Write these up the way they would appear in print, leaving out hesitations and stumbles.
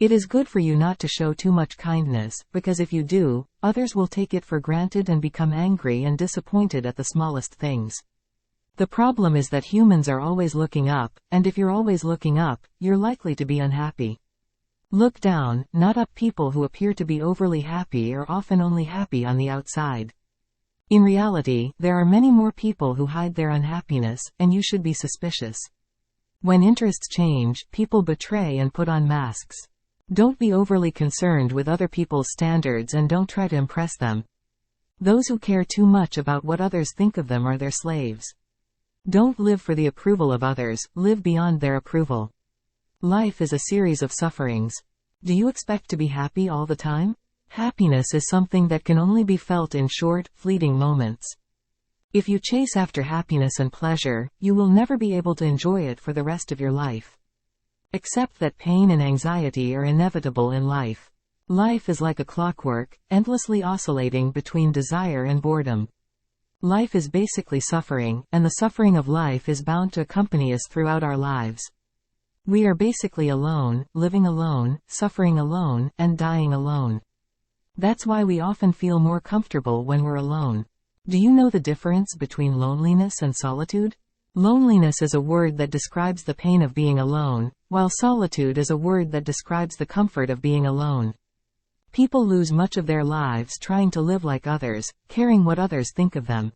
It is good for you not to show too much kindness, because if you do, others will take it for granted and become angry and disappointed at the smallest things. The problem is that humans are always looking up, and if you're always looking up, you're likely to be unhappy. Look down, not up. People who appear to be overly happy are often only happy on the outside. In reality, there are many more people who hide their unhappiness, and you should be suspicious. When interests change, people betray and put on masks. Don't be overly concerned with other people's standards and don't try to impress them. Those who care too much about what others think of them are their slaves. Don't live for the approval of others, live beyond their approval. Life is a series of sufferings. Do you expect to be happy all the time? Happiness is something that can only be felt in short, fleeting moments. If you chase after happiness and pleasure, you will never be able to enjoy it for the rest of your life. Accept that pain and anxiety are inevitable in life. Life is like a clockwork, endlessly oscillating between desire and boredom. Life is basically suffering, and the suffering of life is bound to accompany us throughout our lives. We are basically alone, living alone, suffering alone, and dying alone. That's why we often feel more comfortable when we're alone. Do you know the difference between loneliness and solitude? Loneliness is a word that describes the pain of being alone, while solitude is a word that describes the comfort of being alone. People lose much of their lives trying to live like others, caring what others think of them.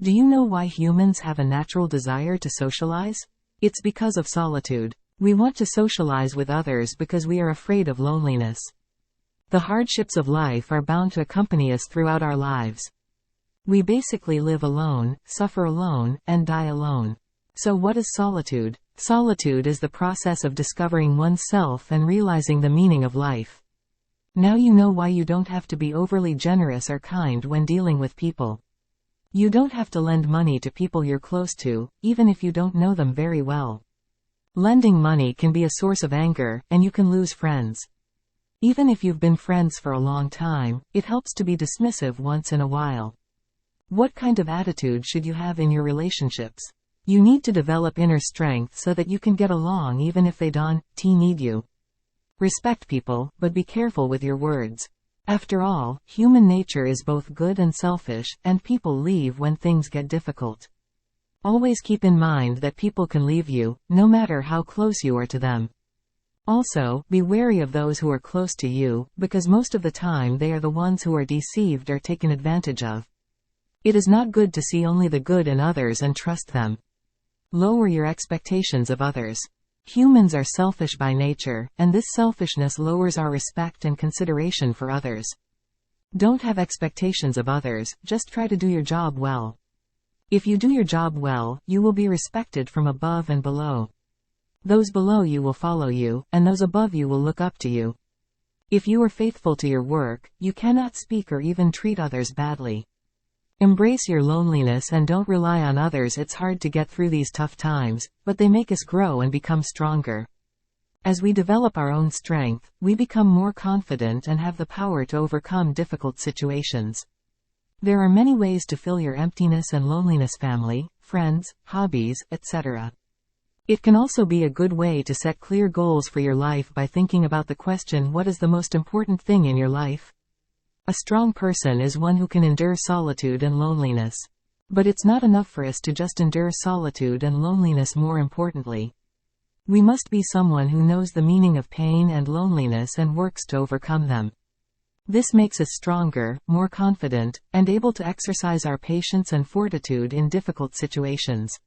Do you know why humans have a natural desire to socialize? It's because of solitude. We want to socialize with others because we are afraid of loneliness. The hardships of life are bound to accompany us throughout our lives. We basically live alone, suffer alone, and die alone. So what is solitude? Solitude is the process of discovering oneself and realizing the meaning of life. Now you know why you don't have to be overly generous or kind when dealing with people. You don't have to lend money to people you're close to, even if you don't know them very well. Lending money can be a source of anger, and you can lose friends. Even if you've been friends for a long time, it helps to be dismissive once in a while. What kind of attitude should you have in your relationships? You need to develop inner strength so that you can get along even if they don't need you. Respect people, but be careful with your words. After all, human nature is both good and selfish, and people leave when things get difficult. Always keep in mind that people can leave you, no matter how close you are to them. Also, be wary of those who are close to you, because most of the time they are the ones who are deceived or taken advantage of. It is not good to see only the good in others and trust them. Lower your expectations of others. Humans are selfish by nature, and this selfishness lowers our respect and consideration for others. Don't have expectations of others, just try to do your job well. If you do your job well, you will be respected from above and below. Those below you will follow you, and those above you will look up to you. If you are faithful to your work, you cannot speak or even treat others badly. Embrace your loneliness and don't rely on others. It's hard to get through these tough times, but they make us grow and become stronger. As we develop our own strength, we become more confident and have the power to overcome difficult situations. There are many ways to fill your emptiness and loneliness: family, friends, hobbies, etc. It can also be a good way to set clear goals for your life by thinking about the question, what is the most important thing in your life? A strong person is one who can endure solitude and loneliness. But it's not enough for us to just endure solitude and loneliness. More importantly, we must be someone who knows the meaning of pain and loneliness and works to overcome them. This makes us stronger, more confident, and able to exercise our patience and fortitude in difficult situations.